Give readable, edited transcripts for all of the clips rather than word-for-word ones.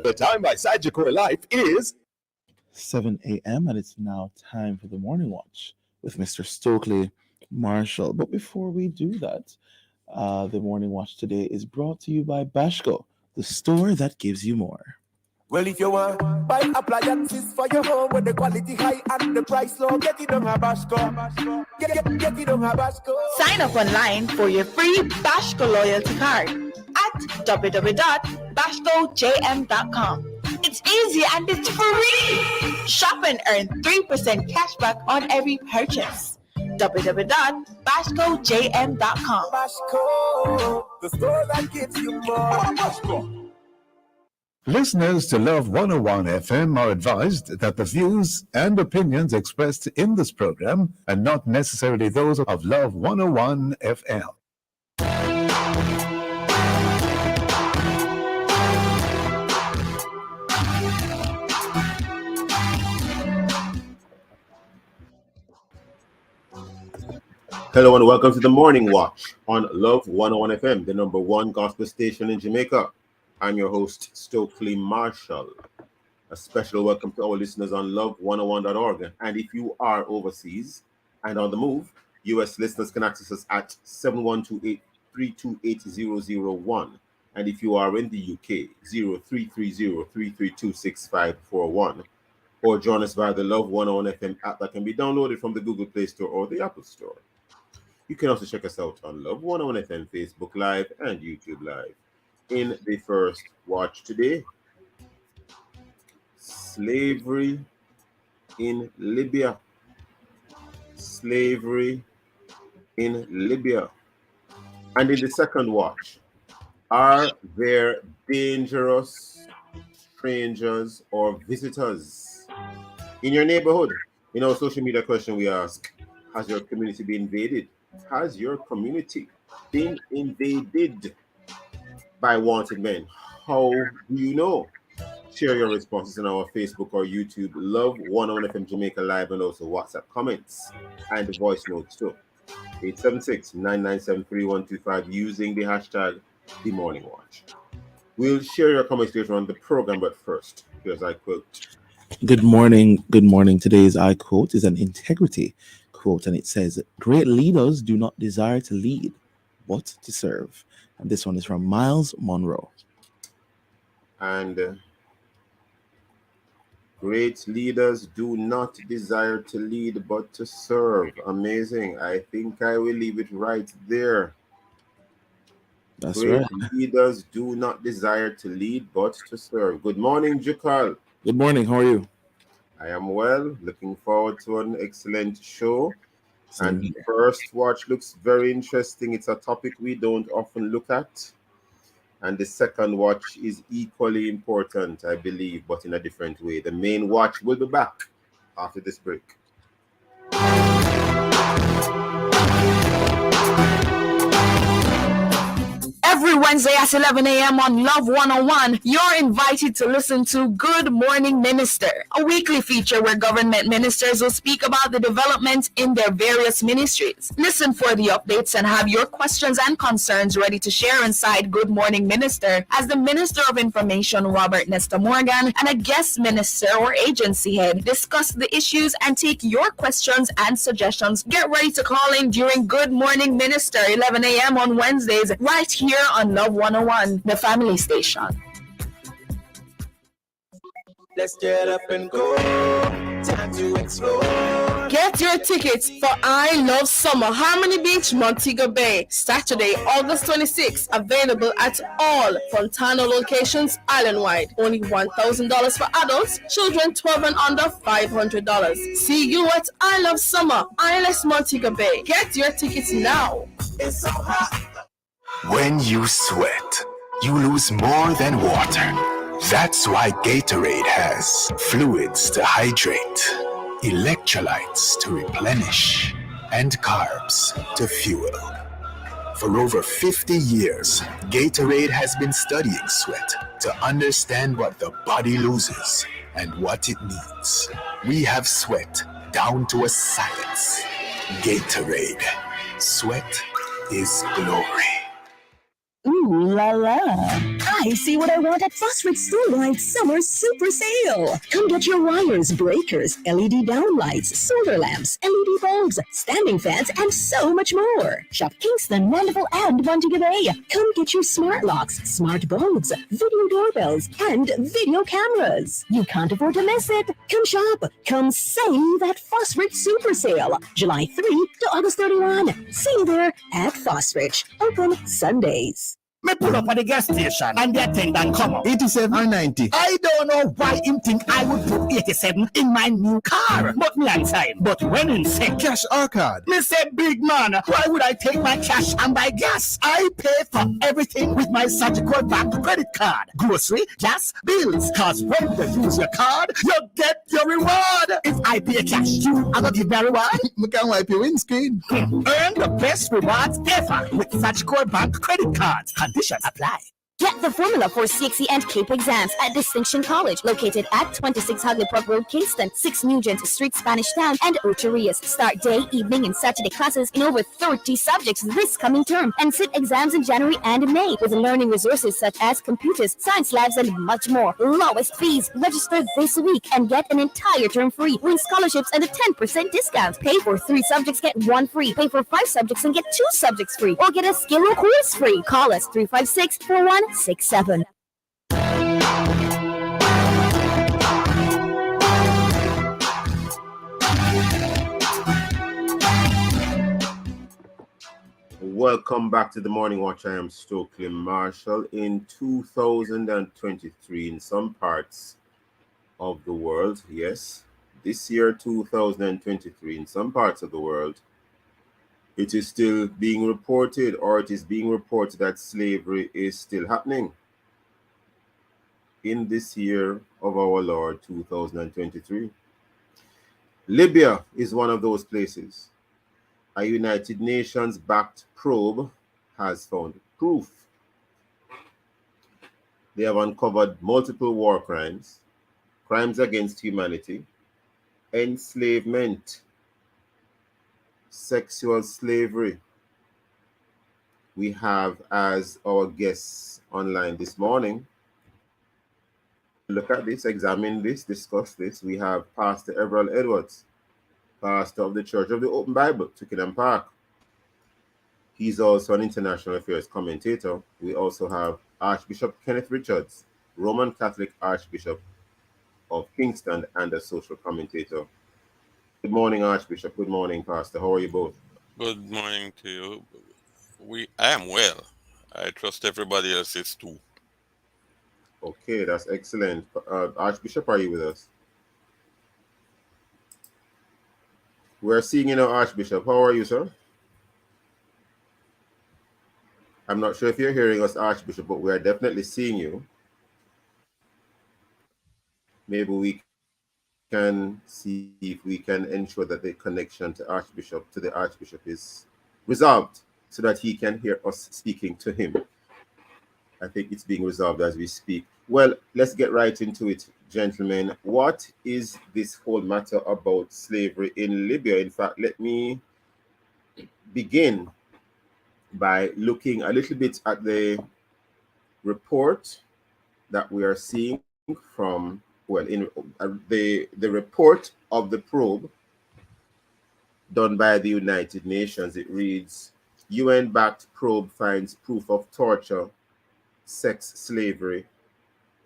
The time by Sagicor Life is 7 a.m. and it's now time for the morning watch with Mr. Stokeley Marshall. But before we do that, the morning watch today is brought to you by Bashco, the store that gives you more. Well, if you want buy appliances for your home with the quality high and the price low, get it on Bashco. Get it on Bashco. Sign up online for your free Bashco loyalty card at www.bashcojm.com. It's easy and it's free. Shop and earn 3% cashback on every purchase. www.bashcojm.com. Bashco, the store that gives you more. Bashco. Listeners to Love 101 FM are advised that the views and opinions expressed in this program are not necessarily those of Love 101 FM. Hello and welcome to the Morning Watch on Love 101 FM, the number one gospel station in Jamaica. I'm your host, Stokeley Marshall. A special welcome to our listeners on love101.org. And if you are overseas and on the move, US listeners can access us at 7128-328-001. And if you are in the UK, 0330-332-6541. Or join us via the Love 101 FM app that can be downloaded from the Google Play Store or the Apple Store. You can also check us out on Love 101 FM, Facebook Live, and YouTube Live. In the first watch today, slavery in Libya. Slavery in Libya. And in the second watch, are there dangerous strangers or visitors in your neighborhood? In our social media question, we ask, has your community been invaded? Has your community been invaded by wanted men? How do you know? Share your responses in our Facebook or YouTube Love 101 FM Jamaica Live, and also WhatsApp comments and voice notes too. 876-997-3125 using the hashtag The Morning Watch. We'll share your comments later on the program, but first, here's I quote. Good morning. Good morning. Today's I quote is an integrity quote, and it says, "Great leaders do not desire to lead, but to serve." And this one is from Miles Monroe. And great leaders do not desire to lead, but to serve. Amazing. I think I will leave it right there. That's Great right. leaders do not desire to lead, but to serve. Good morning, Jukal. Good morning. How are you? I am well. Looking forward to an excellent show. Same And the here. first watch looks very interesting. It's a topic we don't often look at. And the second watch is equally important, I believe, but in a different way. The main watch will be back after this break. Every Wednesday at 11 a.m. on Love 101, you're invited to listen to Good Morning Minister, a weekly feature where government ministers will speak about the development in their various ministries. Listen for the updates and have your questions and concerns ready to share inside Good Morning Minister as the Minister of Information, Robert Nesta Morgan, and a guest minister or agency head discuss the issues and take your questions and suggestions. Get ready to call in during Good Morning Minister, 11 a.m. on Wednesdays, right here on Love 101, the family station. Let's get up and go. Time to explore. Get your tickets for I Love Summer, Harmony Beach, Montego Bay, Saturday, August 26th. Available at all Fontana locations island-wide. Only $1,000 for adults, children 12 and under $500. See you at I Love Summer, Isles Montego Bay. Get your tickets now. It's so hot. When you sweat, you lose more than water. That's why Gatorade has fluids to hydrate, electrolytes to replenish, and carbs to fuel. For over 50 years, Gatorade has been studying sweat to understand what the body loses and what it needs. We have sweat down to a science. Gatorade. Sweat is glory. Ooh la la. I I see what I want at Phosphorus Storewide Summer Super Sale. Come get your wires, breakers, LED downlights, solar lamps, LED bulbs, standing fans, and so much more. Shop Kingston, Wonderful, and Montego Bay. Come get your smart locks, smart bulbs, video doorbells, and video cameras. You can't afford to miss it. Come shop. Come save at Phosphorus Super Sale, July 3 to August 31. See you there at Phosphorus. Open Sundays. Me pull up at the gas station and the attendant come up. 87 or 90. I don't know why him think I would put 87 in my new car. But me answer him. But when him say Cash or card? me say, big man, why would I take my cash and buy gas? I pay for everything with my surgical bank credit card. Grocery, gas, bills. Cause when you use your card, you get your reward. If I pay cash, you are gonna give me a reward. We can wipe your windscreen. Earn the best rewards ever with surgical bank credit cards. Conditions apply. Get the formula for CXC and CAPE exams at Distinction College, located at 26 Hagley Park Road, Kingston, 6 Nugent Street, Spanish Town, and Ocho Rios. Start day, evening, and Saturday classes in over 30 subjects this coming term, and sit exams in January and May with learning resources such as computers, science labs, and much more. Lowest fees. Register this week and get an entire term free. Win scholarships and a 10% discount. Pay for 3 subjects, get 1 free. Pay for 5 subjects and get 2 subjects free. Or get a skill or course free. Call us 356-4167. Welcome back to the Morning Watch. I am Stokeley Marshall. In 2023, in some parts of the world, yes, this year 2023, in some parts of the world, it is still being reported, or it is being reported that slavery is still happening. In this year of our Lord 2023, Libya is one of those places. A United Nations backed probe has found proof. They have uncovered multiple war crimes, crimes against humanity, enslavement, sexual slavery. We have as our guests online this morning, look at this, examine this, discuss this. We have Pastor Everald Edwards, pastor of the Church of the Open Bible, Twickenham Park. He's also an international affairs commentator. We also have Archbishop Kenneth Richards, Roman Catholic Archbishop of Kingston, and a social commentator. Good morning, Archbishop. Good morning, Pastor. How are you both? Good morning to you. I am well. I trust everybody else is too. Okay, that's excellent. Archbishop, are you with us? We're seeing you now, Archbishop. How are you, sir? I'm not sure if you're hearing us, Archbishop, but we are definitely seeing you. Maybe we can see if we can ensure that the connection to the Archbishop is resolved so that he can hear us speaking to him. I think it's being resolved as we speak. Well, let's get right into it, gentlemen. What is this whole matter about slavery in Libya? In fact, let me begin by looking a little bit at the report that we are seeing from, well, in the report of the probe done by the United Nations. It reads, UN-backed probe finds proof of torture, sex slavery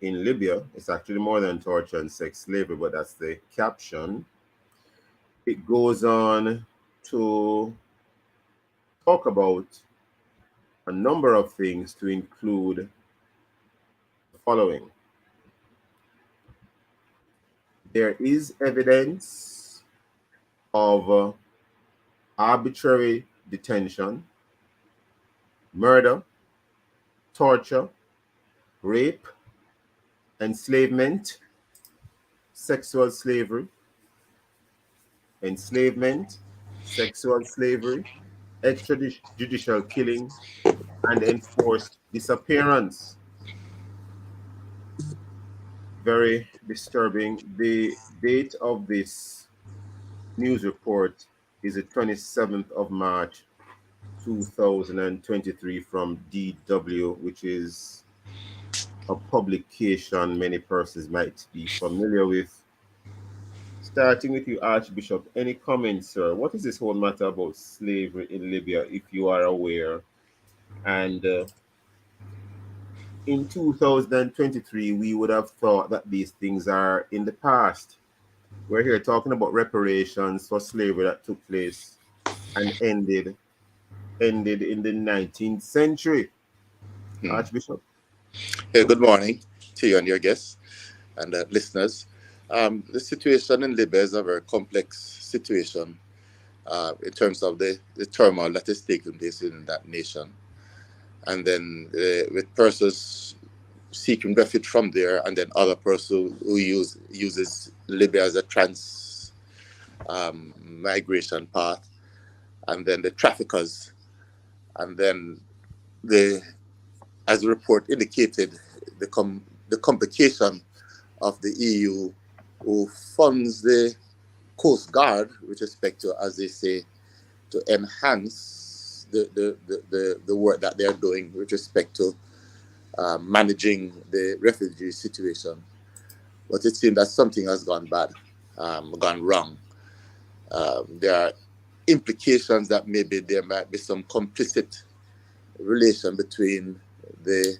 in Libya. It's actually more than torture and sex slavery, but that's the caption. It goes on to talk about a number of things, to include the following. There is evidence of arbitrary detention, murder, torture, rape, enslavement, sexual slavery, enslavement, sexual slavery, extrajudicial killing, and enforced disappearance. Very disturbing. The date of this news report is the 27th of March 2023 from DW, which is a publication many persons might be familiar with. Starting with you, Archbishop, any comments, sir? What is this whole matter about slavery in Libya, if you are aware? And in 2023, we would have thought that these things are in the past. We're here talking about reparations for slavery that took place and ended in the 19th century. Archbishop. Hey, good morning to you and your guests and listeners. The situation in Libya is a very complex situation in terms of the turmoil that is taking place in that nation. And then with persons seeking refuge from there, and then other persons who uses Libya as a migration path, and then the traffickers, and then as the report indicated, the complication of the EU who funds the Coast Guard with respect to, as they say, to enhance the work that they're doing with respect to managing the refugee situation. But it seems that something has gone bad, gone wrong. There are implications that maybe there might be some complicit relation between the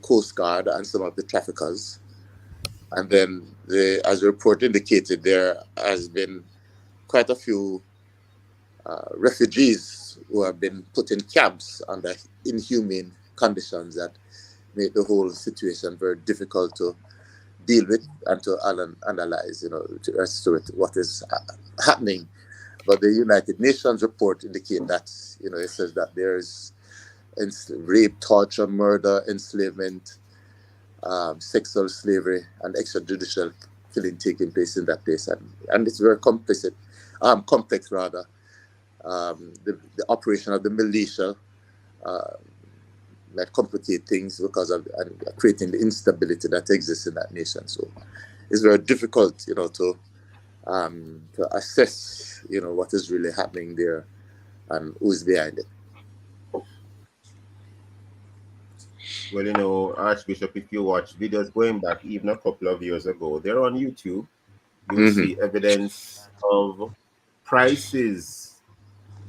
Coast Guard and some of the traffickers. And then, as the report indicated, there has been quite a few refugees who have been put in camps under inhumane conditions that make the whole situation very difficult to deal with and to analyze, as to what is happening. But the United Nations report indicate that, it says that there's rape, torture, murder, enslavement, sexual slavery, and extrajudicial killing taking place in that place, and it's very complex. The operation of the militia might complicate things because of creating the instability that exists in that nation. So it's very difficult, to assess, what is really happening there and who's behind it. Well, Archbishop, if you watch videos going back even a couple of years ago, they're on YouTube. You'll see evidence of prices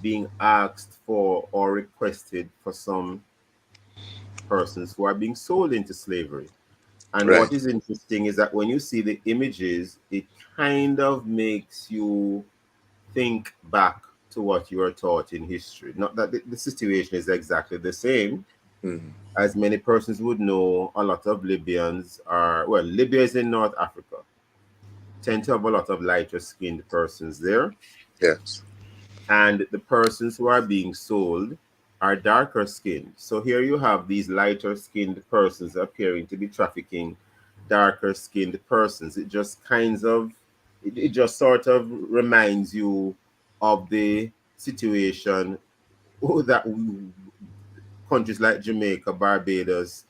being asked for or requested for some persons who are being sold into slavery. And what is interesting is that when you see the images, it kind of makes you think back to what you were taught in history. Not that the situation is exactly the same. As many persons would know, a lot of Libyans Libya is in North Africa. Tend to have a lot of lighter skinned persons there. Yes. And the persons who are being sold are darker skinned. So here you have these lighter skinned persons appearing to be trafficking darker skinned persons. It just sort of reminds you of the situation that countries like Jamaica, Barbados,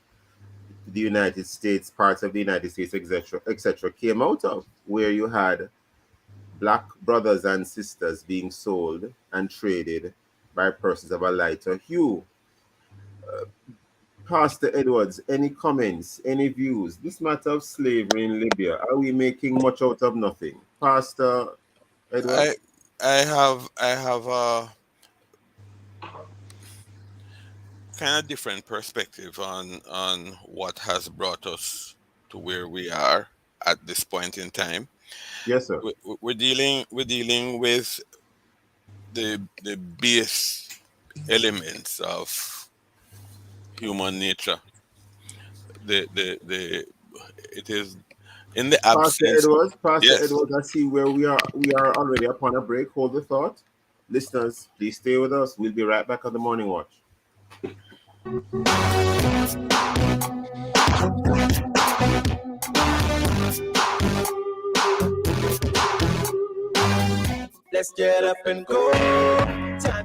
the United States, parts of the United States, etc., came out of, where you had black brothers and sisters being sold and traded by persons of a lighter hue. Pastor Edwards, any comments, any views? This matter of slavery in Libya, are we making much out of nothing? Pastor Edwards? I have a kind of different perspective on what has brought us to where we are at this point in time. Yes, sir. We're dealing with the base elements of human nature. It is in the absence. Pastor Edwards, I see where we are already upon a break. Hold the thought. Listeners, please stay with us. We'll be right back on the Morning Watch. Let's get up and go.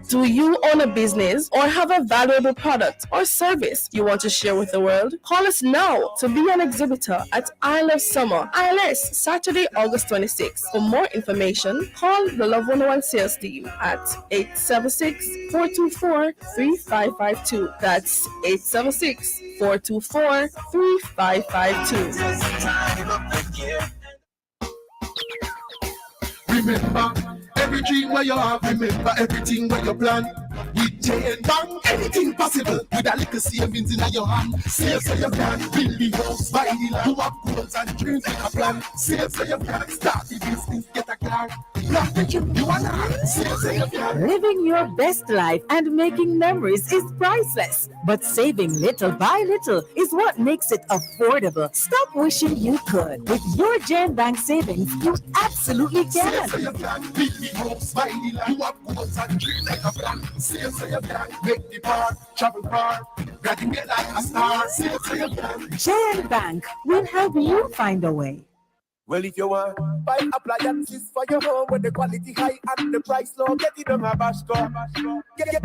Do you own a business or have a valuable product or service you want to share with the world? Call us now to be an exhibitor at I Love Summer, ILS, Saturday, August 26th. For more information, call the Love 101 sales team at 876-424-3552. That's 876-424-3552. Remember every dream where you have, remember everything where you plan. With J and Bank, anything possible. With a little savings in your hand. Save so you can build the house, buy the land. You have goals and dreams in a plan. Save so you can start the business, get a car. Not the trip you want to. Save so you can. Living your best life and making memories is priceless. But saving little by little is what makes it affordable. Stop wishing you could. With your Gen Bank savings, you absolutely can. Save so you can build the house, buy the land. You have goals and dreams like a plan. Save so you can make the part, travel far, graduate like a star. Save so you can. Gen Bank will help you find a way. Well, if you want buy appliances for your home when the quality high and the price low, get it on a Bashco. Get it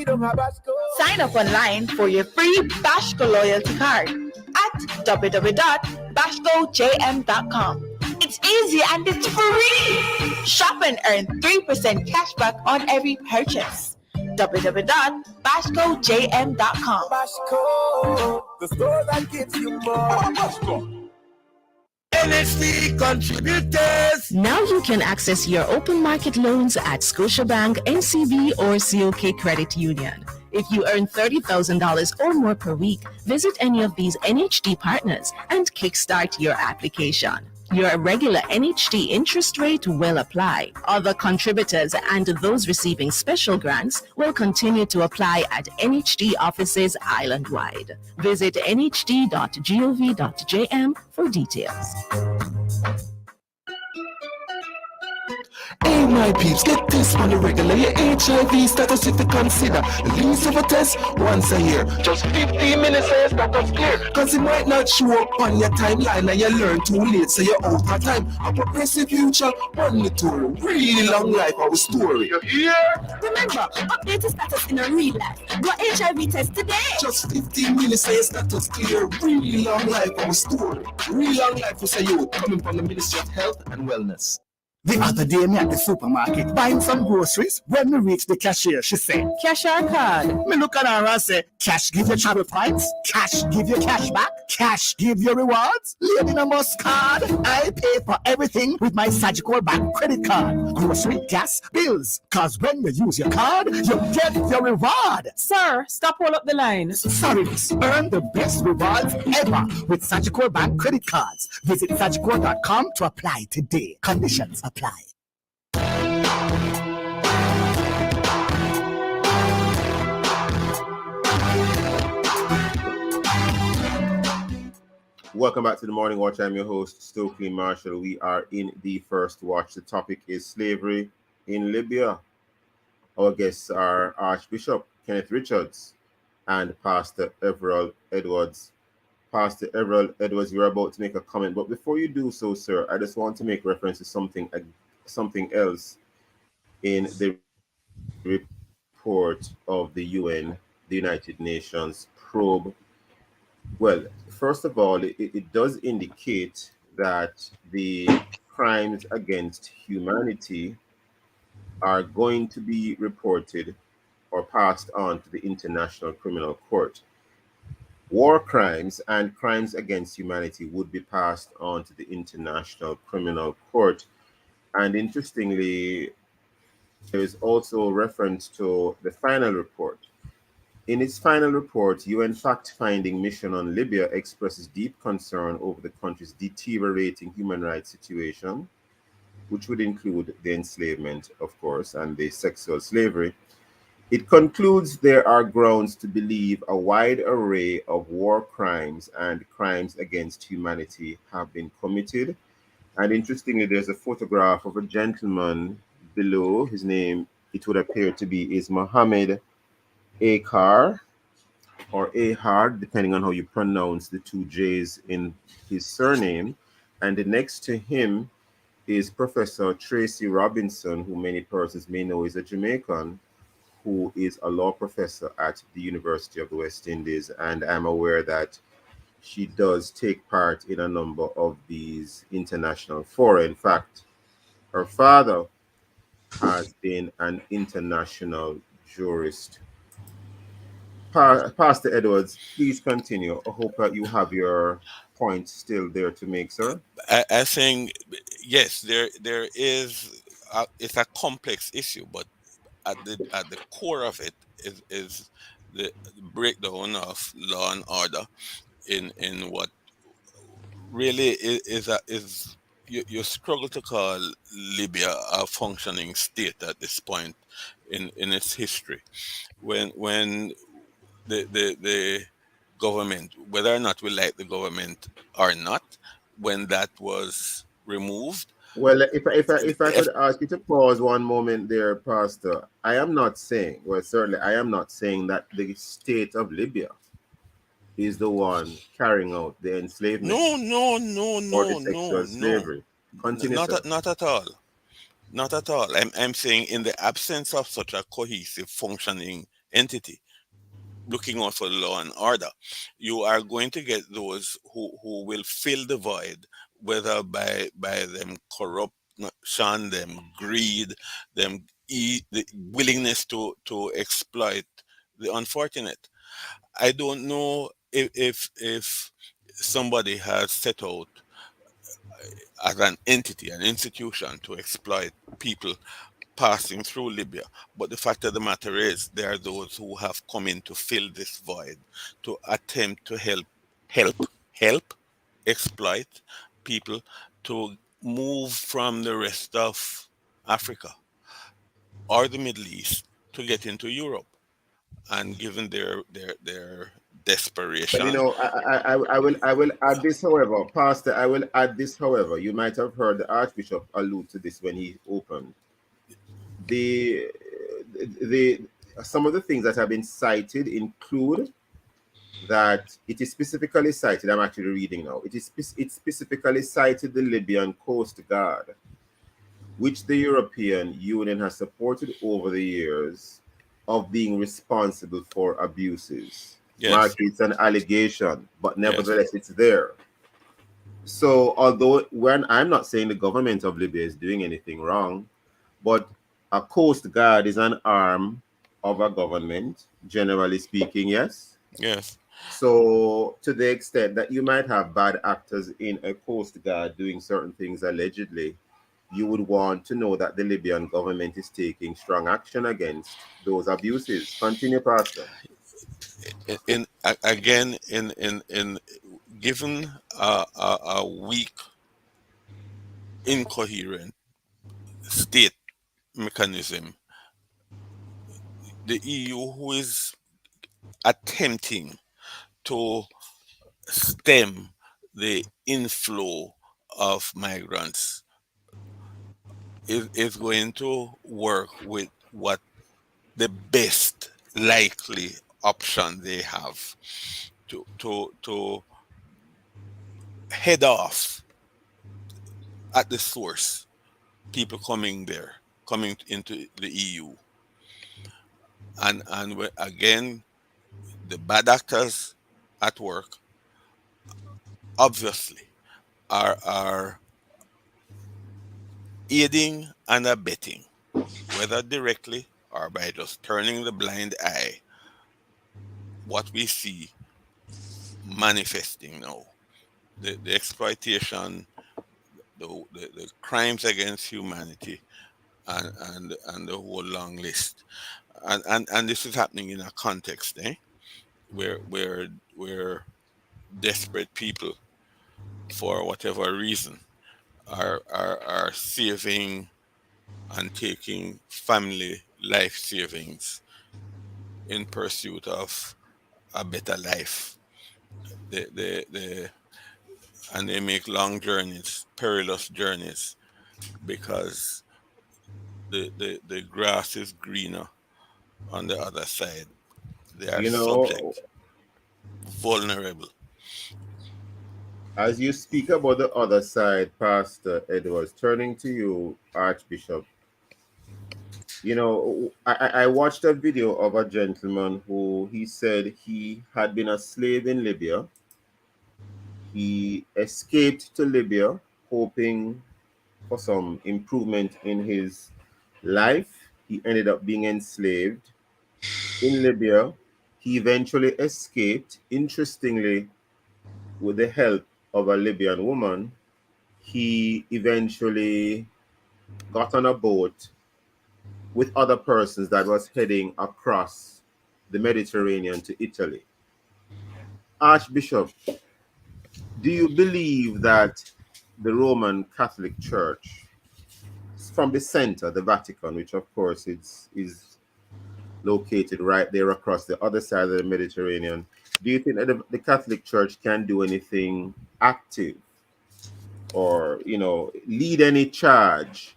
on a Bashco. Sign up online for your free Bashco loyalty card at www.bashcojm.com. It's easy and it's free. Shop and earn 3% cashback on every purchase. www.bashcojm.com. Bashco, the store that gives you more. Bashco. NHD contributors. Now you can access your open market loans at Scotiabank, NCB, or COK Credit Union. If you earn $30,000 or more per week, visit any of these NHD partners and kickstart your application. Your regular NHD interest rate will apply. Other contributors and those receiving special grants will continue to apply at NHD offices island-wide. Visit nhd.gov.jm for details. Hey, my peeps, get this on the regular. Your HIV status if you consider. The least of a test once a year. Just 15 minutes of status clear. Cause it might not show up on your timeline and you learn too late, so you're out of time. A progressive future, only tool. Really long life, our story. You hear? Remember, update your status in a real life. Go HIV test today. Just 15 minutes of your status clear. Really long life, our story. Really long life for say you coming from the Ministry of Health and Wellness. The other day, me at the supermarket buying some groceries. When we reached the cashier, she said, Cash our card. me look at her and say, cash give you travel points, cash give you cash back, cash give you rewards. Lady Must card. I pay for everything with my Sagicor Bank credit card. Grocery, gas, bills. Cause when you use your card, you get your reward. Sir, stop all up the line. Sorry, miss. Earn the best rewards ever with Sagicor Bank credit cards. Visit sagicor.com to apply today. Conditions apply. Welcome back to the Morning Watch. I'm your host, Stokeley Marshall. We are in the first watch. The topic is slavery in Libya. Our guests are Archbishop Kenneth Richards and Pastor Everald Edwards. Pastor Everald Edwards, you're about to make a comment, but before you do so, sir, I just want to make reference to something else in the report of the UN, the United Nations probe. Well, first of all, it does indicate that the crimes against humanity are going to be reported or passed on to the International Criminal Court. War crimes and crimes against humanity would be passed on to the International Criminal Court. And interestingly, there is also reference to the final report. In its final report, UN fact-finding mission on Libya expresses deep concern over the country's deteriorating human rights situation, which would include the enslavement, of course, and the sexual slavery. It concludes there are grounds to believe a wide array of war crimes and crimes against humanity have been committed. And interestingly, there's a photograph of a gentleman below. His name, it would appear to be, is Mohammed Akar or Ahar, depending on how you pronounce the two J's in his surname. And the next to him is Professor Tracy Robinson, who many persons may know is a Jamaican, who is a law professor at the University of the West Indies, and I'm aware that she does take part in a number of these international fora. In fact, her father has been an international jurist. Pastor Edwards, please continue. I hope that you have your point still there to make, sir. I think yes, there is. It's a complex issue, but at the core of it is the breakdown of law and order in what really is you struggle to call Libya a functioning state at this point in its history. When the government, whether or not we like the government or not, when that was removed, Well, if I if, could ask you to pause one moment there, Pastor. I am not saying, well, certainly I am not saying that the state of Libya is the one carrying out the enslavement no, no, no, or the no, no, sexual no, slavery. Continue, sir. not at all. Not at all. I'm saying in the absence of such a cohesive functioning entity looking out for law and order, you are going to get those who will fill the void, whether by them corruption, them greed, them the willingness to exploit the unfortunate. I don't know if somebody has set out as an entity, an institution to exploit people passing through Libya. But the fact of the matter is, there are those who have come in to fill this void, to attempt to help exploit people to move from the rest of Africa or the Middle East to get into Europe. And given their Well, desperation, I will add this, however, Pastor. I will add this, however. You might have heard the Archbishop allude to this when he opened the the some of the things that have been cited include that it is specifically cited. I'm actually reading now. It specifically cited the Libyan Coast Guard, which the European Union has supported over the years, of being responsible for abuses. Mark, yes, it's an allegation, but yes, nevertheless, it's there. So, although when I'm not saying the government of Libya is doing anything wrong, but a coast guard is an arm of a government, generally speaking, yes. yes. So, to the extent that you might have bad actors in a coast guard doing certain things allegedly, you would want to know that the Libyan government is taking strong action against those abuses. Continue, Pastor. Again in given a weak, incoherent state mechanism, the EU, who is attempting to stem the inflow of migrants, is going to work with what the best likely option they have to head off at the source people coming there, coming into the EU. And again, the bad actors at work obviously are aiding and abetting, whether directly or by just turning the blind eye, what we see manifesting now. The exploitation, the crimes against humanity, and the whole long list. And this is happening in a context, where desperate people, for whatever reason, are saving and taking family life savings in pursuit of a better life. The and they make long journeys, perilous journeys, because the grass is greener on the other side. They are You know, subject, vulnerable. as you speak about the other side, Pastor Edwards, turning to you, Archbishop, You know, I watched a video of a gentleman who he said he had been a slave in Libya. He escaped to Libya, hoping for some improvement in his life. He ended up being enslaved in Libya. He eventually escaped. Interestingly, with the help of a Libyan woman, he eventually got on a boat with other persons that was heading across the Mediterranean to Italy. Archbishop, do you believe that the Roman Catholic Church, from the center, the Vatican, which of course is located right there across the other side of the Mediterranean, do you think that the Catholic Church can do anything active or, lead any charge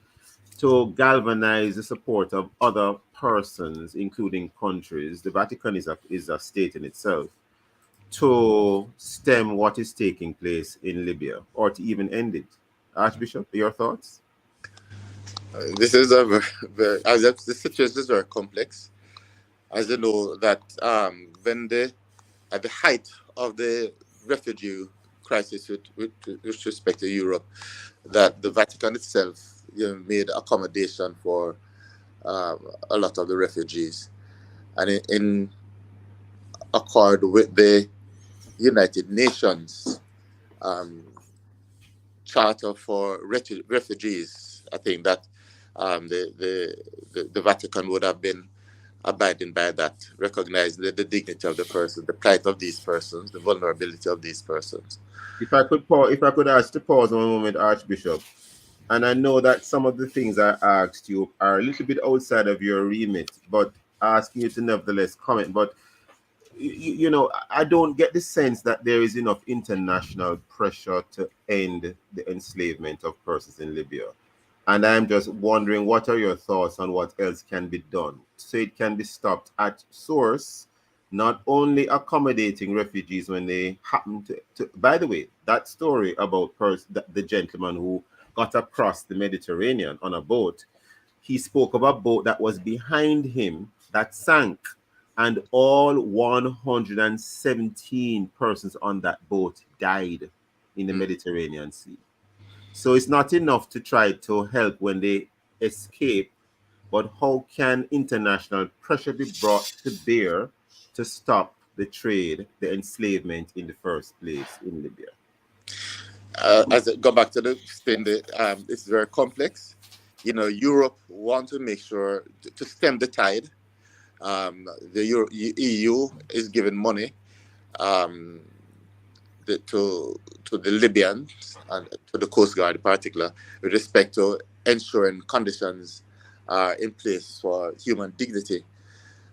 to galvanize the support of other persons, including countries? The Vatican is a state in itself, to stem what is taking place in Libya or to even end it. Archbishop, your thoughts? This is a as the situation is very complex. As you know, that when at the height of the refugee crisis with respect to Europe, that the Vatican itself made accommodation for a lot of the refugees, and in accord with the United Nations Charter for Refugees, I think that the Vatican would have been abiding by that, recognizing the dignity of the person, the plight of these persons, the vulnerability of these persons. If I could ask to pause one moment, Archbishop, and I know that some of the things I asked you are a little bit outside of your remit, but asking you to nevertheless comment. But I don't get the sense that there is enough international pressure to end the enslavement of persons in Libya. And I'm just wondering, what are your thoughts on what else can be done so it can be stopped at source, not only accommodating refugees when they happen to by the way, that story about the gentleman who got across the Mediterranean on a boat, he spoke of a boat that was behind him that sank, and all 117 persons on that boat died in the Mediterranean Sea. So it's not enough to try to help when they escape, but how can international pressure be brought to bear to stop the trade, the enslavement in the first place in Libya? As I go back to the thing, it's very complex. Europe want to make sure to stem the tide. The EU is giving money to the Libyans and to the Coast Guard in particular, with respect to ensuring conditions are in place for human dignity.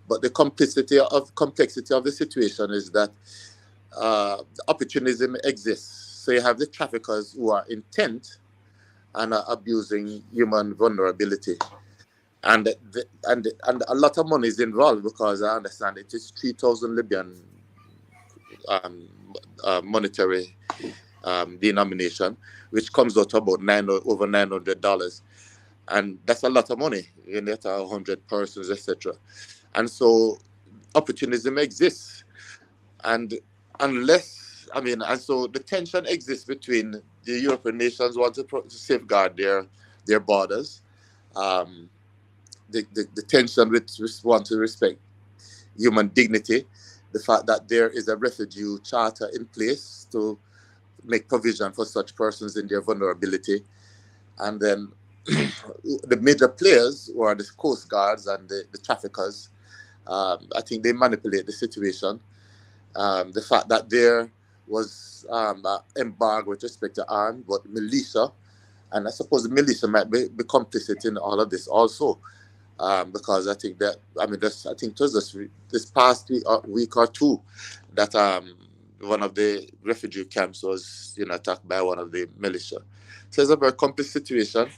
But the complexity of the situation is that opportunism exists. So you have the traffickers who are intent and are abusing human vulnerability. And a lot of money is involved, because I understand it is 3,000 Libyan monetary denomination, which comes out to about over $900, and that's a lot of money. You get 100 persons, etc. And so opportunism exists, and so the tension exists between the European nations want to safeguard their borders. The tension which want to respect human dignity, the fact that there is a refugee charter in place to make provision for such persons in their vulnerability, and then the major players, who are the coast guards and the traffickers, I think they manipulate the situation. The fact that there was embargo with respect to arms, but militia, and I suppose the militia might be complicit in all of this also. Because I think that, I think it was this past week or two that one of the refugee camps was attacked by one of the militia. So it's a very complex situation.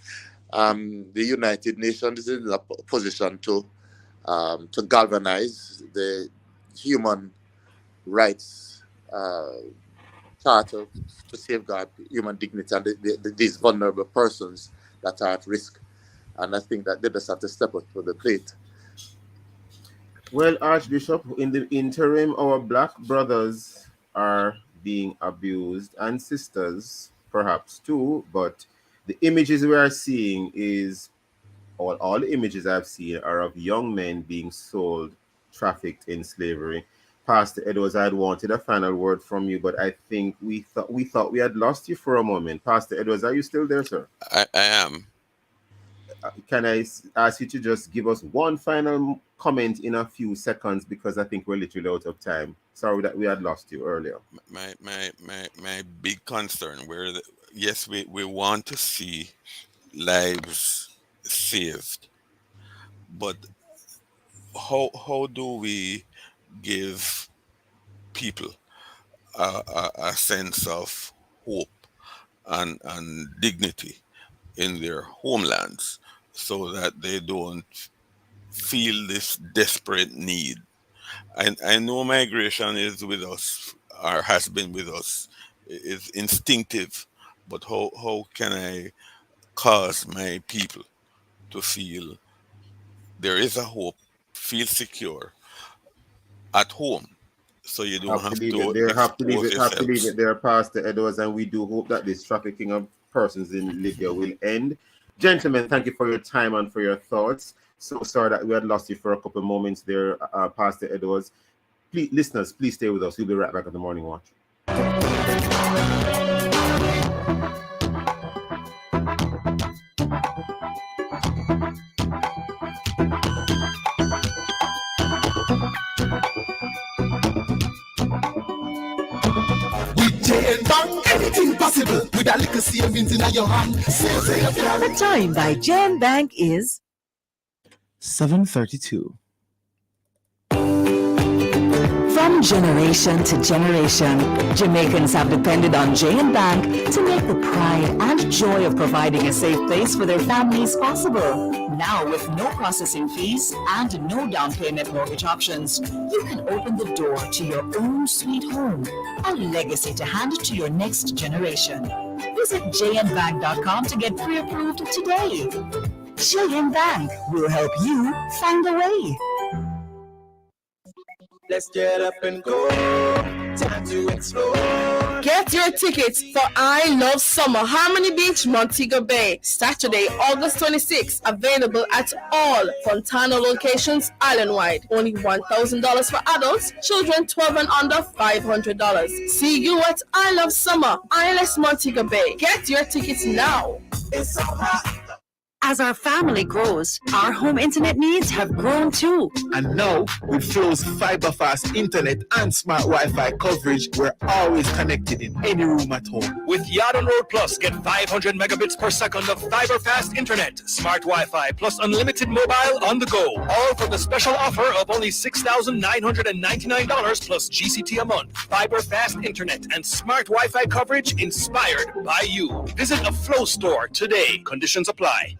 The United Nations is in a position to galvanize the human rights charter to safeguard human dignity and these vulnerable persons that are at risk. And I think that they just have to step up to the plate. Well, Archbishop, in the interim, our black brothers are being abused, and sisters perhaps too, but the images we are seeing is all the images I've seen are of young men being sold, trafficked in slavery. Pastor Edwards, I'd wanted a final word from you, but I think we thought we had lost you for a moment. Pastor Edwards, are you still there, sir? I am. Can I ask you to just give us one final comment in a few seconds, because I think we're literally out of time. Sorry that we had lost you earlier. My big concern, yes, we want to see lives saved, but how do we give people a sense of hope and dignity in their homelands, so that they don't feel this desperate need? I know migration is with us, or has been with us. It's instinctive, but how can I cause my people to feel there is a hope, feel secure at home, so you don't Have to have leave it to there. expose Have to leave yourselves? it there, Pastor Edwards. And we do hope that this trafficking of persons in Libya will end. Gentlemen, thank you for your time and for your thoughts. So sorry that we had lost you for a couple of moments there, Pastor Edwards. Please, listeners, please stay with us. We'll be right back at the Morning Watch. Bank, anything possible with a little savings in your hand. The time by Jan Bank is 7:32. from generation to generation. Jamaicans have depended on J&B Bank to make the pride and joy of providing a safe place for their families possible. Now, with no processing fees and no down payment mortgage options, you can open the door to your own sweet home, a legacy to hand to your next generation. Visit jnbank.com to get pre-approved today. J&B Bank will help you find a way. Let's get up and go. Time to explore. Get your tickets for I Love Summer, Harmony Beach, Montego Bay, Saturday, August 26th. Available at all Fontana locations island-wide. Only $1,000 for adults, children 12 and under, $500. See you at I Love Summer, ILS Montego Bay. Get your tickets now. It's so hot. As our family grows, our home internet needs have grown too. And now, with Flow's fiber-fast internet and smart Wi-Fi coverage, we're always connected in any room at home. With Yard on Road Plus, get 500 megabits per second of fiber-fast internet, smart Wi-Fi, plus unlimited mobile on the go. All for the special offer of only $6,999 plus GCT a month. Fiber-fast internet and smart Wi-Fi coverage inspired by you. Visit a Flow store today. Conditions apply.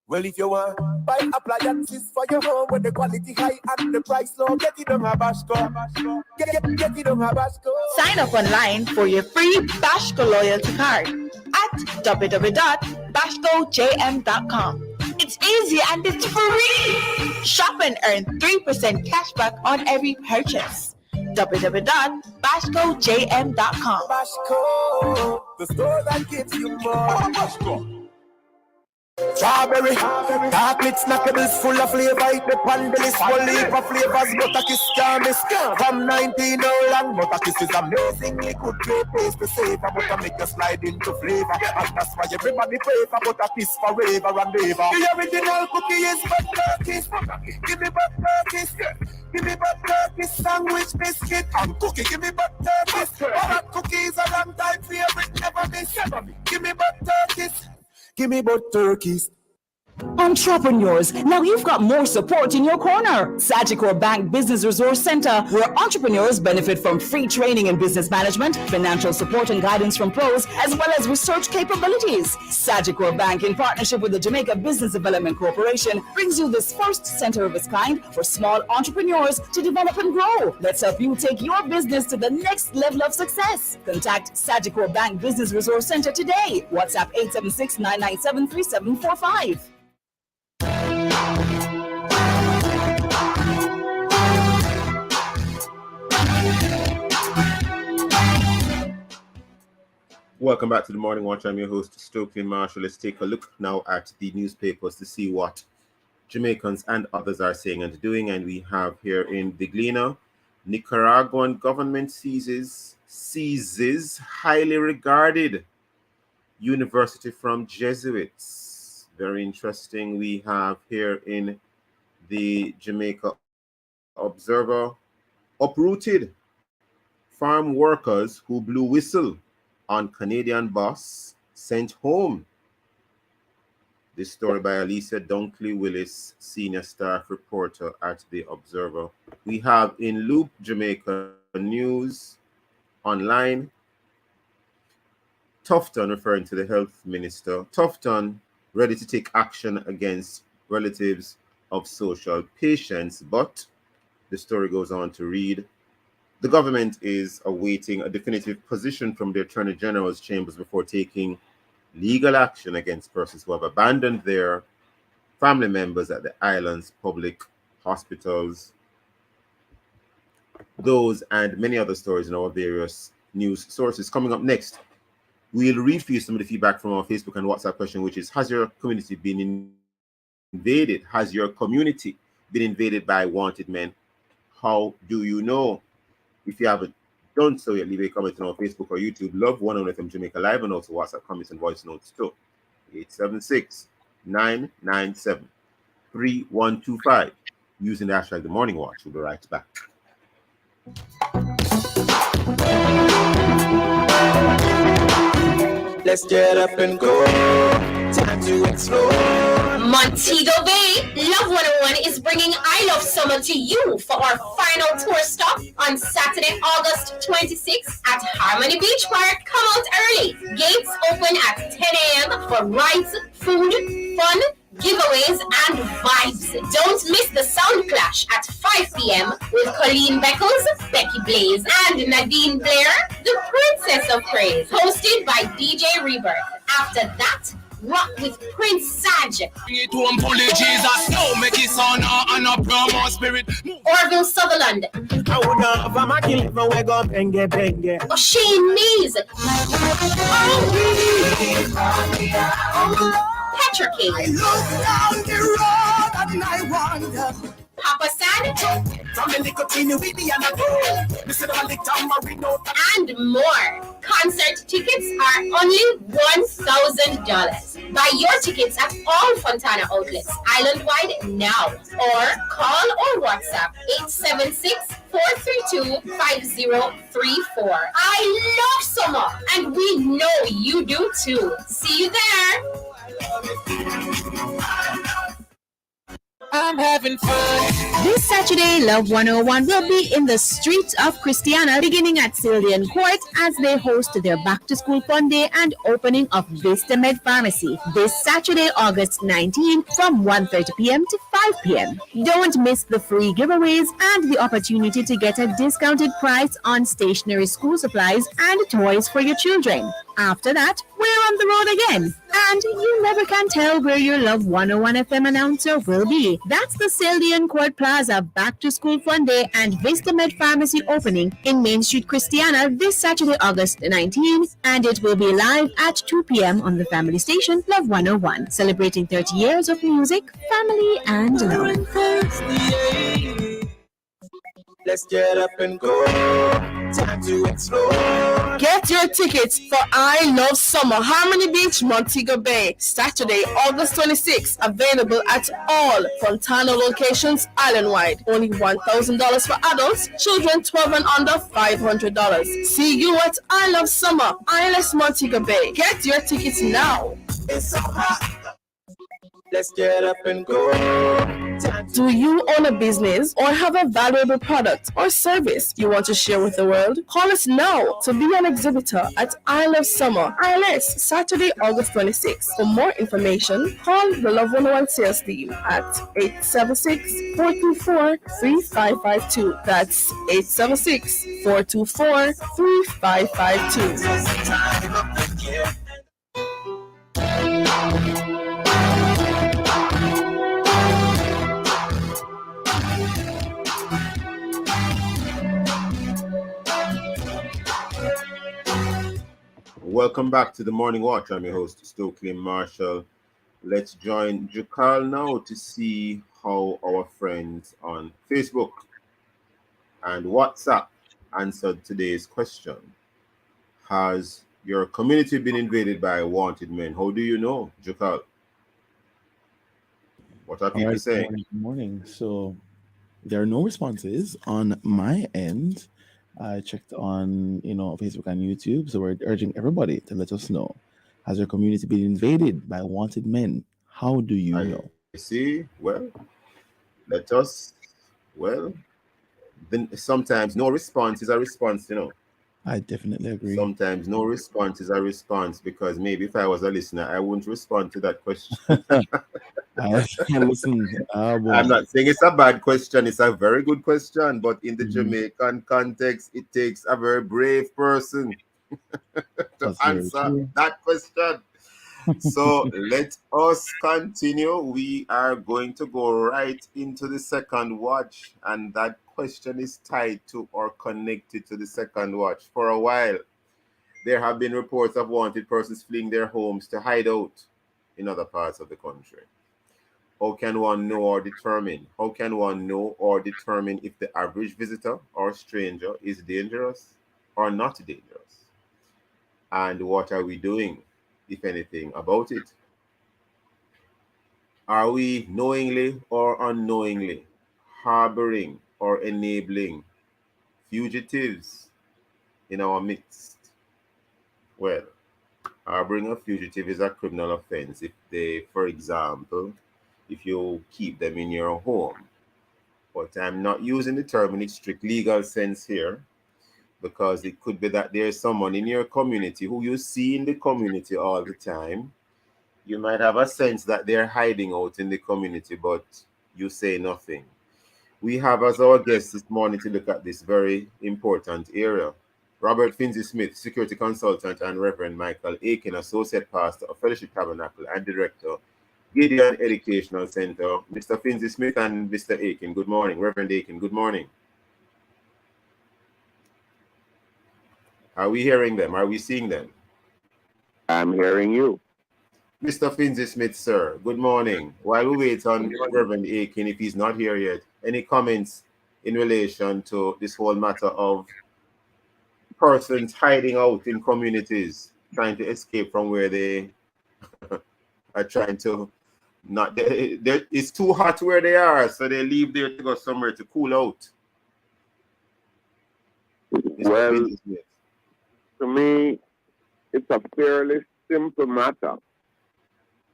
Well, if you want buy appliances for your home with the quality high and the price low, get it on Habashco. Get it on Habashco. Sign up online for your free Bashco loyalty card at www.bashcojm.com. It's easy and it's free. Shop and earn 3% cashback on every purchase. www.bashcojm.com. Bashco, the store that gives you more. Bashco. Strawberry, chocolate snackables full of flavor. Eat the pandalis, full heap of flavors. Butterkiss can't miss. From 19 old long, Butterkiss is amazingly good. Great taste to savor, butter make you slide into flavor. And that's why everybody pray for Butterkiss forever and ever. The original cookie is Butterkiss. Give me Butterkiss. Give me Butterkiss sandwich biscuit and cookie. Give me Butterkiss. Butter cookies a long time favorite, never miss. Give me Butterkiss. Give me Butterkiss. Entrepreneurs, now you've got more support in your corner. Sagicor Bank Business Resource Center, where entrepreneurs benefit from free training in business management, financial support and guidance from pros, as well as research capabilities. Sagicor Bank, in partnership with the Jamaica Business Development Corporation, brings you this first center of its kind for small entrepreneurs to develop and grow. Let's help you take your business to the next level of success. Contact Sagicor Bank Business Resource Center today. WhatsApp 876-997-3745. Welcome back to the Morning Watch. I'm your host, Stokeley Marshall. Let's take a look now at the newspapers to see what Jamaicans and others are saying and doing. And we have here in the Gleaner, Nicaraguan government seizes highly regarded university from Jesuits. Very interesting. We have here in the Jamaica Observer, uprooted farm workers who blew whistle on Canadian bus sent home. This story by Alicia Dunkley Willis, senior staff reporter at the Observer. We have in Loop Jamaica News online, Tufton, referring to the health minister, Tufton ready to take action against relatives of social patients, but the story goes on to read, the government is awaiting a definitive position from the Attorney General's chambers before taking legal action against persons who have abandoned their family members at the island's public hospitals. Those and many other stories in our various news sources. Coming up next, we'll read for you some of the feedback from our Facebook and WhatsApp question, which is, has your community been invaded? Has your community been invaded by wanted men? How do you know? If you haven't done so yet, leave a comment on our Facebook or YouTube. Love 101 FM Jamaica Live, and also WhatsApp comments and voice notes too. 876-997-3125. Using the hashtag The Morning Watch. We'll be right back. Let's get up and go. Time to explore. Montego Bay, Love 101 is bringing I Love Summer to you for our final tour stop on Saturday, August 26th at Harmony Beach Park. Come out early. Gates open at 10 a.m. for rides, food, fun, giveaways, and vibes. Don't miss the sound clash at 5 p.m. with Colleen Beckles, Becky Blaze, and Nadine Blair, the Princess of Praise, hosted by DJ Rebirth. After that, rock with Prince Saj. Orville Sutherland. O'Shane Mays. Petra King. I look down the road and I wonder. Papa San. And more. Concert tickets are only $1,000. Buy your tickets at all Fontana outlets island-wide now, or call or WhatsApp 876-432-5034. I love summer, and we know you do too. See you there. I'm having fun. This Saturday, Love 101 will be in the streets of Christiana, beginning at Sylvian Court as they host their Back to School Fun Day and opening of Vista Med Pharmacy this Saturday, August 19th from 1:30 p.m. to 5 p.m. Don't miss the free giveaways and the opportunity to get a discounted price on stationery, school supplies, and toys for your children. After that, we're on the road again. And you never can tell where your Love 101 FM announcer will be. That's the Sylvian Court Plaza Back to School Fun Day and Vista Med Pharmacy opening in Main Street, Christiana this Saturday, August 19th. And it will be live at 2 p.m. on the family station Love 101, celebrating 30 years of music, family, and love. Let's get up and go. Time to explore. Get your tickets for I Love Summer, Harmony Beach, Montego Bay, Saturday, August 26th. Available at all Fontana locations island-wide. Only $1,000 for adults, children 12 and under, $500. See you at I Love Summer, ILS Montego Bay. Get your tickets now. It's so hot. Let's get up and go. Do you own a business or have a valuable product or service you want to share with the world? Call us now to be an exhibitor at I Love Summer, ILS, Saturday, August 26th. For more information, call the Love 101 sales team at 876-424-3552. That's 876-424-3552. Welcome back to the Morning Watch. I'm your host, Stokeley Marshall. Let's join Jukal now to see how our friends on Facebook and WhatsApp answered today's question. Has your community been invaded by wanted men? How do you know, Jukal? What are All people right, saying? good morning. So there are no responses on my end. I checked on, Facebook and YouTube. So we're urging everybody to let us know. Has your community been invaded by wanted men? How do you know? I see. Well, let us. Well, then sometimes no response is a response, I definitely agree. Sometimes no response is a response, because maybe if I was a listener, I wouldn't respond to that question. Listen, I'm not saying it's a bad question. It's a very good question. But in the Mhm. Jamaican context, it takes a very brave person to That's very answer true. that question. So let us continue. We are going to go right into the second watch, and that question is tied to or connected to the second watch. For a while, there have been reports of wanted persons fleeing their homes to hide out in other parts of the country. How can one know or determine? How can one know or determine if the average visitor or stranger is dangerous or not dangerous? And what are we doing, if anything, about it? Are we knowingly or unknowingly harboring or enabling fugitives in our midst? Well, harboring a fugitive is a criminal offense if they, for example, if you keep them in your home. But I'm not using the term in its strict legal sense here, because it could be that there's someone in your community who you see in the community all the time. You might have a sense that they're hiding out in the community, but you say nothing. We have as our guest this morning to look at this very important area. Robert Finzi Smith, security consultant, and Reverend Michael Aiken, associate pastor of Fellowship Tabernacle and director, Gideon Educational Center. Mr. Finzi Smith and Mr. Aiken, good morning. Reverend Aiken, good morning. Are we hearing them? Are we seeing them? I'm hearing you. Mr. Finzi Smith, sir, good morning. While we wait on Reverend Aiken, if he's not here yet, any comments in relation to this whole matter of persons hiding out in communities, trying to escape from where they are trying to not, it's too hot where they are, so they leave there to go somewhere to cool out. Well, to me, it's a fairly simple matter,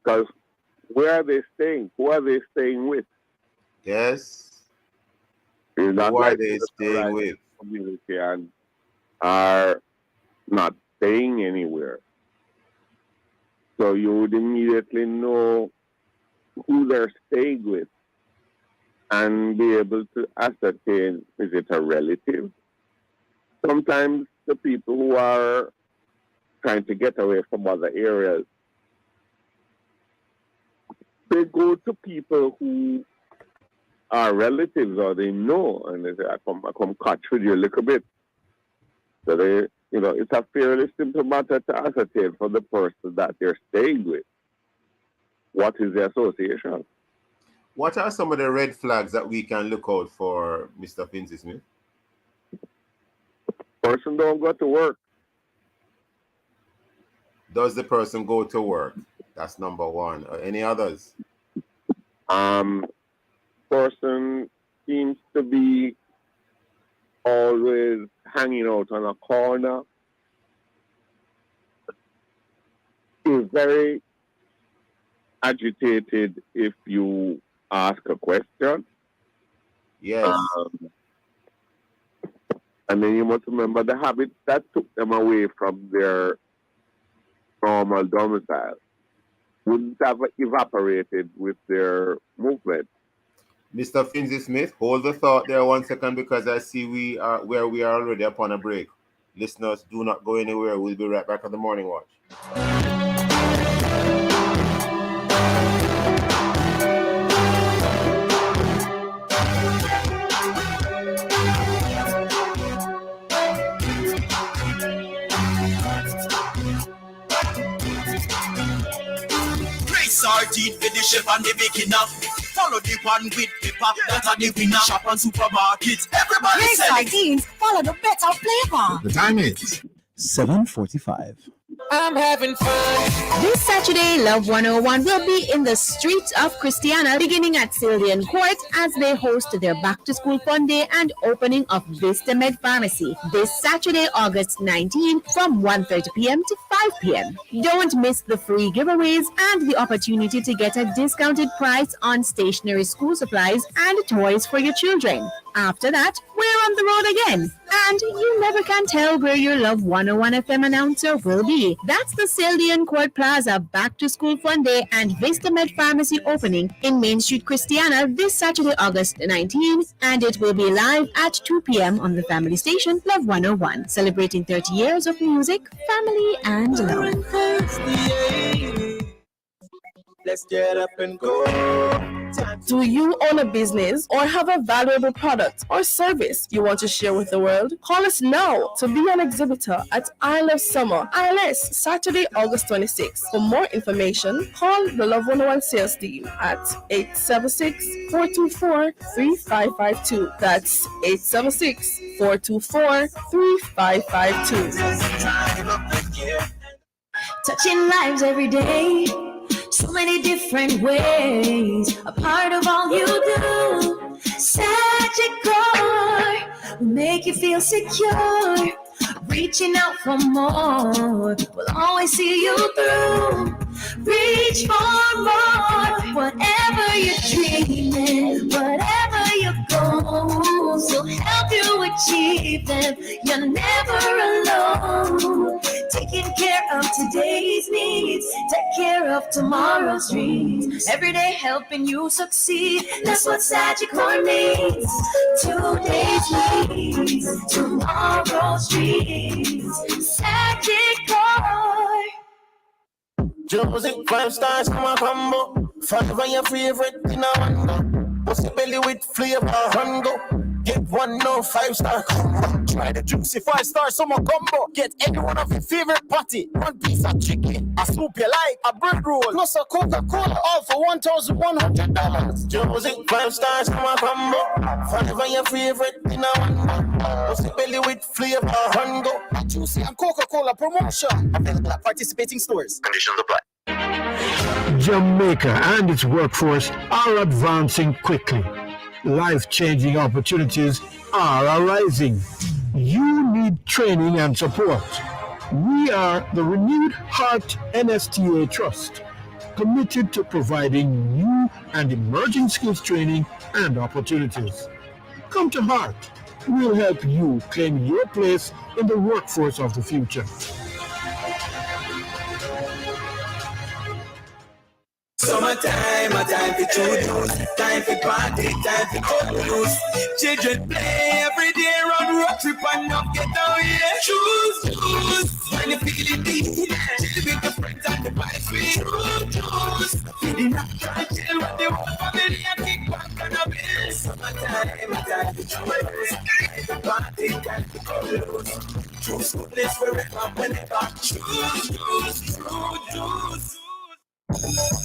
because where are they staying? Who are they staying with? Yes. Who are they staying with? Community and are not staying anywhere. So you would immediately know who they're staying with and be able to ascertain, is it a relative? Sometimes the people who are trying to get away from other areas, they go to people who are relatives or they know, and they say, I come catch with you a little bit. So they, it's a fairly simple matter to ascertain for the person that they're staying with. What is the association? What are some of the red flags that we can look out for, Mr. Finzi Smith? Person don't go to work. Does the person go to work? That's number one. Any others? Person seems to be always hanging out on a corner. Is very agitated if you ask a question. Yes. And then you must remember the habits that took them away from their normal domicile wouldn't have evaporated with their movement. Mr. Finzi Smith, hold the thought there 1 second, because I see we are already upon a break. Listeners, do not go anywhere. We'll be right back on the Morning Watch. our teeth with the chef and the beginner. Follow the one with pepper, that are the winner. Shop on supermarket, everybody Yes, selling. sardines. Follow the better flavor. The time is 7:45. I'm having fun. This Saturday, Love 101 will be in the streets of Christiana, beginning at Cillian Court as they host their Back to School Fun Day and opening of Vista Med Pharmacy this Saturday, August 19 from 1:30 p.m. to 5 p.m. Don't miss the free giveaways and the opportunity to get a discounted price on stationery, school supplies, and toys for your children. After that, we're on the road again. And you never can tell where your Love 101 FM announcer will be. That's the Cillian Court Plaza Back to School Fun Day and Vista Med Pharmacy opening in Main Street, Christiana this Saturday, August 19. And it will be live at 2 p.m. on the family station Love 101, celebrating 30 years of music, family, and love. Let's get up and go. Do you own a business or have a valuable product or service you want to share with the world? Call us now to be an exhibitor at I Love Summer, ILS, Saturday, August 26th. For more information, call the Love 101 sales team at 876-424-3552. That's 876-424-3552. Touching lives every day, so many different ways, a part of all you do. Sagicor will make you feel secure, reaching out for more, will always see you through. Reach for more, whatever you're dreaming, whatever your goals, will help you achieve them. You're never alone. Taking care of today's needs, take care of tomorrow's dreams. Every day helping you succeed, that's what Sagicor means. Today's needs, tomorrow's dreams. Sagicor. Josie, 5 stars from a combo. 5 of your favorite in a one. Pussy belly with flavor, hongo. Get one, no 5-star combo. Try the juicy 5-star summer combo. Get any one of your favorite patty. 1 piece of chicken, a soup you like, a bread roll, plus a Coca-Cola, all for $1,100. Josie, 5 stars summer combo. 5 of your favorite in a one. Pussy belly with flavor, hongo. A juicy and Coca-Cola promotion. Available at participating stores. Conditions apply. Jamaica and its workforce are advancing quickly. Life-changing opportunities are arising. You need training and support. We are the Renewed Heart NSTA Trust, committed to providing new and emerging skills training and opportunities. Come to Heart. We'll help you claim your place in the workforce of the future. Summertime, a time for choose, time for party, time for cut loose. Children play every day, run road trip and not get away. Choose. When you feel it deep, chill with the friends and the vibes we choose. Feeling up, chill with the whole family and kick back on a bit. Summertime, a time for choose, time for party, time for cut loose. Choose goodness wherever, whenever. Choose.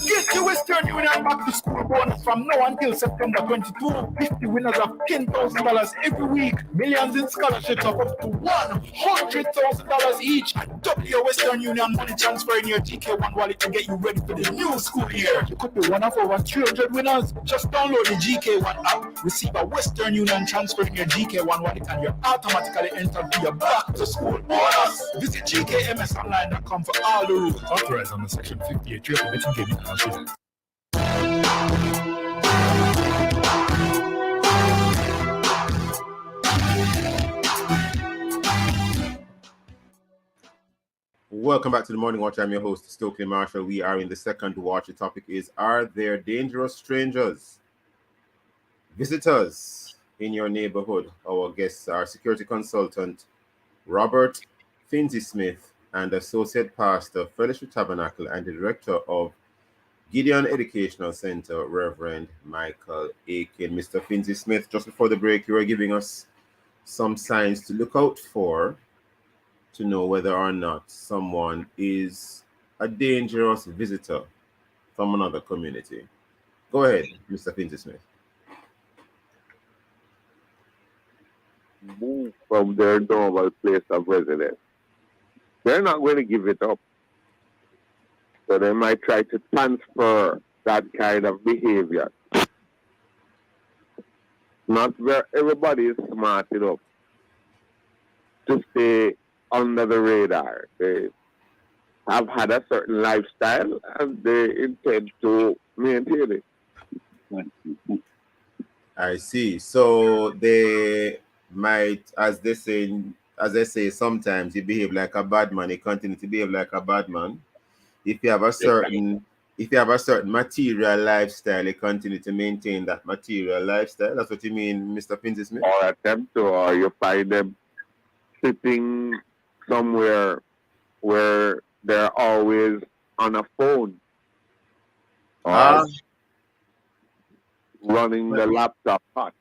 Get your Western Union back to school bonus from now until September 22. 50 winners of $10,000 every week. Millions in scholarships of up to $100,000 each. And double your Western Union money transfer in your GK1 wallet to get you ready for the new school year. You could be one of over 300 winners. Just download the GK1 app, receive a Western Union transfer in your GK1 wallet, and you're automatically entered to your back to school bonus. Visit gkmsonline.com for all the rules. Authorized under Section 58. Welcome back to the Morning Watch. I'm your host, Stokeley Marshall. We are in the second watch. The topic is, are there dangerous strangers, visitors in your neighborhood? Our guests are security consultant Robert Finzi-Smith and associate pastor, Fellowship Tabernacle, and the director of Gideon Educational Center, Reverend Michael Aiken. Mr. Finzi-Smith, just before the break, you were giving us some signs to look out for to know whether or not someone is a dangerous visitor from another community. Go ahead, Mr. Pinty Smith. Move from their normal place of residence. They're not going to give it up. So they might try to transfer that kind of behavior. Not where everybody is smart enough to stay under the radar. They have had a certain lifestyle and they intend to maintain it. I see. So they might, as they say, sometimes you behave like a bad man. You continue to behave like a bad man. If you have a certain, if you have a certain material lifestyle, you continue to maintain that material lifestyle. That's what you mean, Mr. Pinty Smith? Or attempt to, or you find them sitting somewhere where they're always on a phone or running the laptop hot.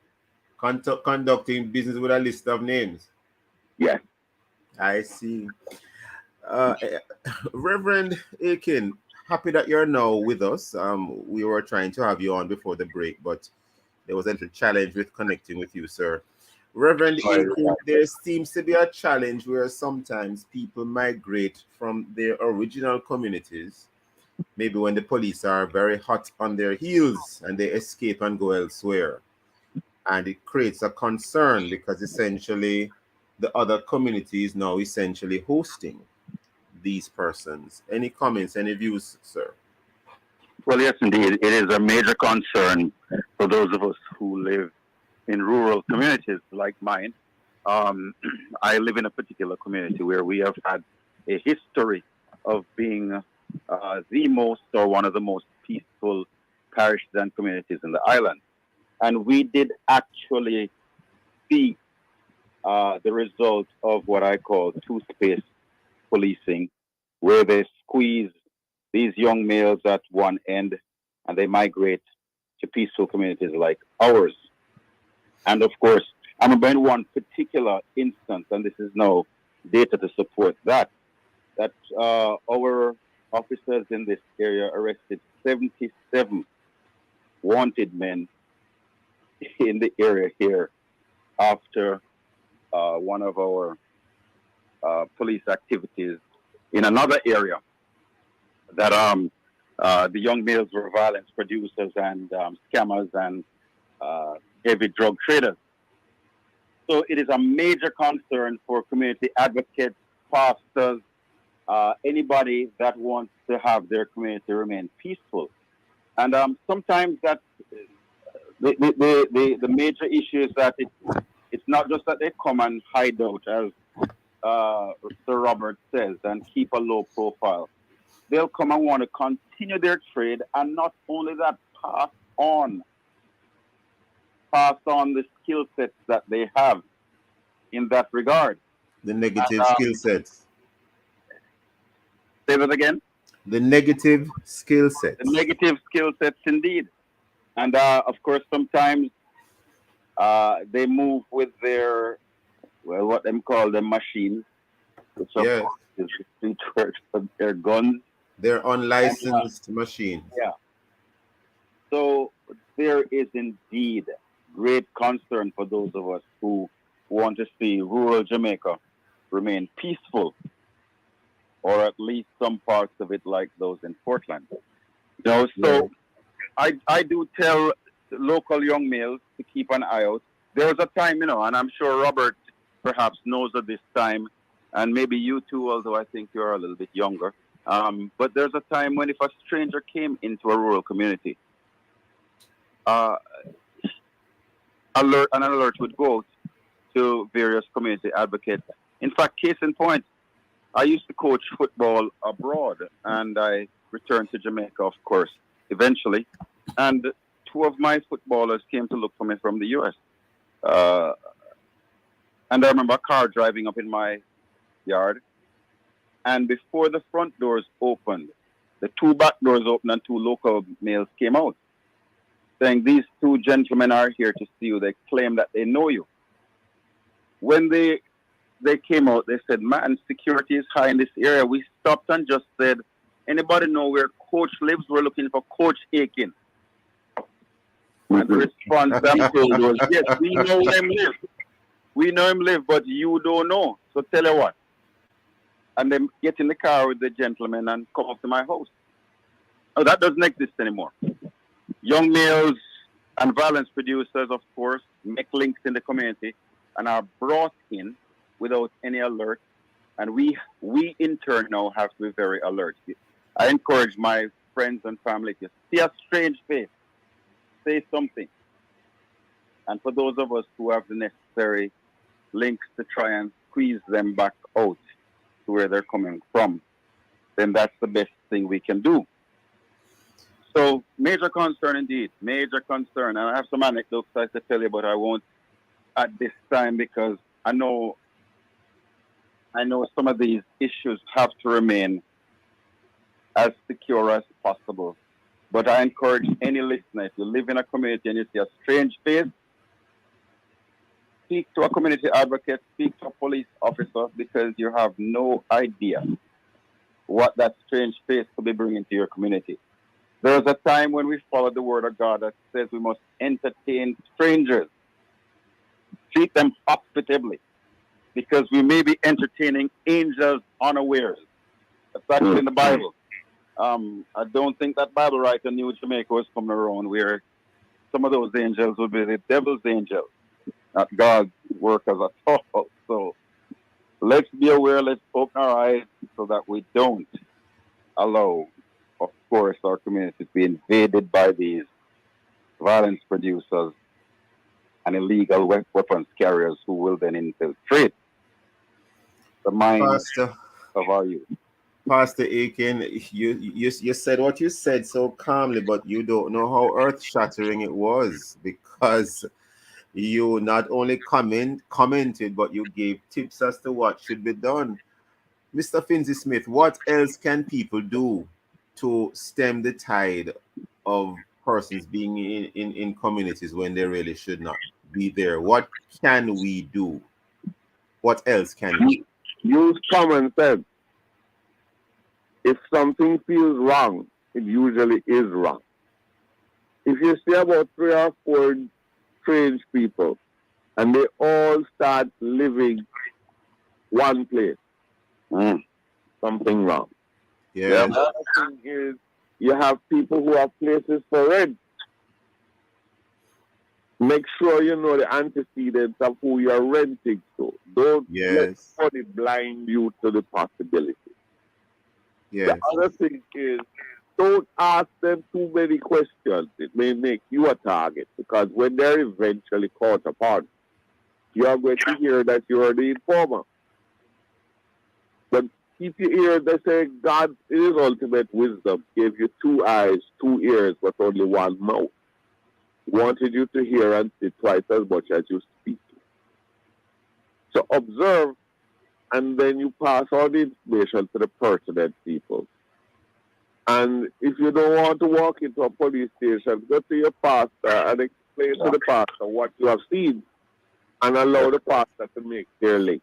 Conducting business with a list of names. Yes. I see. Reverend Aiken, happy that you're now with us. We were trying to have you on before the break, but there was a little challenge with connecting with you, sir. Reverend Aiken, there seems to be a challenge where sometimes people migrate from their original communities, maybe when the police are very hot on their heels and they escape and go elsewhere. And it creates a concern because essentially the other community is now essentially hosting these persons. Any comments, any views, sir? Well, yes, indeed. It is a major concern for those of us who live in rural communities like mine. I live in a particular community where we have had a history of being the most or one of the most peaceful parishes and communities in the island. And we did actually see the result of what I call two-space policing, where they squeeze these young males at one end and they migrate to peaceful communities like ours. And of course, I'm about one particular instance, and this is no data to support that our officers in this area arrested 77 wanted men in the area here after one of our police activities in another area that the young males were violence producers and scammers and heavy drug traders. So it is a major concern for community advocates, pastors, anybody that wants to have their community remain peaceful. And sometimes that the major issue is that it's not just that they come and hide out, as Sir Robert says, and keep a low profile. They'll come and want to continue their trade, and not only that, pass on the skill sets that they have in that regard. The negative skill sets. Say that again? The negative skill sets. The negative skill sets, indeed. And of course, sometimes they move with their, well, what them call them machines, which of course is the street word for their guns. They're unlicensed machines. Yeah. So there is indeed great concern for those of us who want to see rural Jamaica remain peaceful, or at least some parts of it like those in Portland. You know, so I do tell local young males to keep an eye out. There was a time, you know, and I'm sure Robert perhaps knows of this time, and maybe you too, although I think you're a little bit younger. But there's a time when if a stranger came into a rural community, an alert would go out to various community advocates. In fact, case in point, I used to coach football abroad, and I returned to Jamaica, of course, eventually. And two of my footballers came to look for me from the U.S. And I remember a car driving up in my yard. And before the front doors opened, the two back doors opened and two local males came out, saying, "These two gentlemen are here to see you." They claim that they know you. When they came out, they said, "Man, security is high in this area." We stopped and just said, Anybody know where Coach lives? We're looking for Coach Aiken. And the response I'm told was, yes, we know him live. We know him live, but you don't know. So tell you what. And then get in the car with the gentleman and come up to my house. Oh, that doesn't exist anymore. Young males and violence producers, of course, make links in the community and are brought in without any alert. And we in turn now have to be very alert. I encourage my friends and family to see a strange face, say something. And for those of us who have the necessary links to try and squeeze them back out to where they're coming from, then that's the best thing we can do. So, major concern indeed, major concern. And I have some anecdotes I could tell you, but I won't at this time because I know some of these issues have to remain as secure as possible. But I encourage any listener, if you live in a community and you see a strange face, speak to a community advocate, speak to a police officer, because you have no idea what that strange face could be bringing to your community. There was a time when we followed the word of God that says we must entertain strangers, treat them hospitably, because we may be entertaining angels unawares. That's actually in the Bible. I don't think that Bible writer knew Jamaica was coming around where some of those angels would be the devil's angels, not God's workers at all. So let's be aware, let's open our eyes so that we don't allow, of course, our community to be invaded by these violence producers and illegal weapons carriers who will then infiltrate the minds of our youth. Pastor Aiken, you said what you said so calmly, but you don't know how earth-shattering it was, because you not only commented, but you gave tips as to what should be done. Mr. Finzi Smith, what else can people do to stem the tide of persons being in communities when they really should not be there? What can we do? What else can we do? Use common sense. If something feels wrong, it usually is wrong. If you see about 3 or 4 strange people and they all start living one place, something wrong. Yeah. The other thing is you have people who have places for rent. Make sure you know the antecedents of who you're renting to. Don't let money blind you to the possibility. Yes. The other thing is, don't ask them too many questions. It may make you a target, because when they're eventually caught upon, you are going to hear that you are the informer. But keep your ears, they say God, in his ultimate wisdom, gave you 2 eyes, 2 ears, but only 1 mouth. Wanted you to hear and see twice as much as you speak. So observe, and then you pass all the information to the pertinent people. And if you don't want to walk into a police station, go to your pastor and explain to the pastor what you have seen, and allow the pastor to make their link.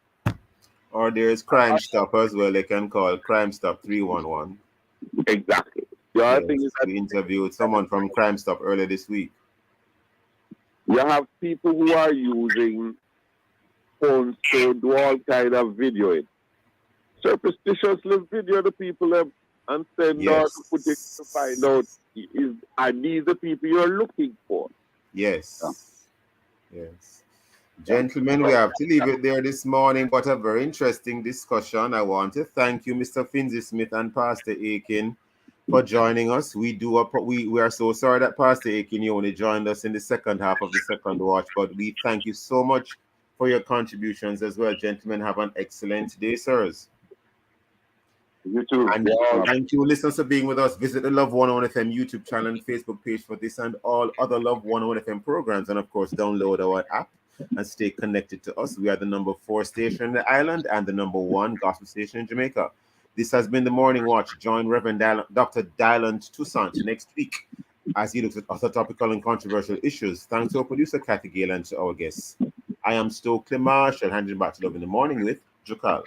Or there's Crime Stop as well. They can call Crime Stop 311. Exactly. The other thing is that we interviewed someone from Crime Stop earlier this week. You have people who are using phones to do all kind of videoing. Surreptitiously video the people and send out footage to find out are these the people you're looking for. Yes. Yes. Gentlemen, we have to leave it there this morning, but a very interesting discussion. I want to thank you, Mr. Finzi Smith and Pastor Aiken, for joining us. We are so sorry that Pastor Aiken, you only joined us in the second half of the second watch, but we thank you so much for your contributions as well. Gentlemen, have an excellent day, sirs. You too. And thank you, listeners, for being with us. Visit the Love 101 FM YouTube channel and Facebook page for this and all other Love 101 FM programs. And of course, download our app and stay connected to us. We are the number 4 station in the island and the number 1 gospel station in Jamaica. This has been the Morning Watch. Join Reverend Dr. Dylan Toussaint next week as he looks at other topical and controversial issues. Thanks to our producer, Kathy Gale, and to our guests. I am Stokeley Marshall, handing back to Love in the Morning with Jukal.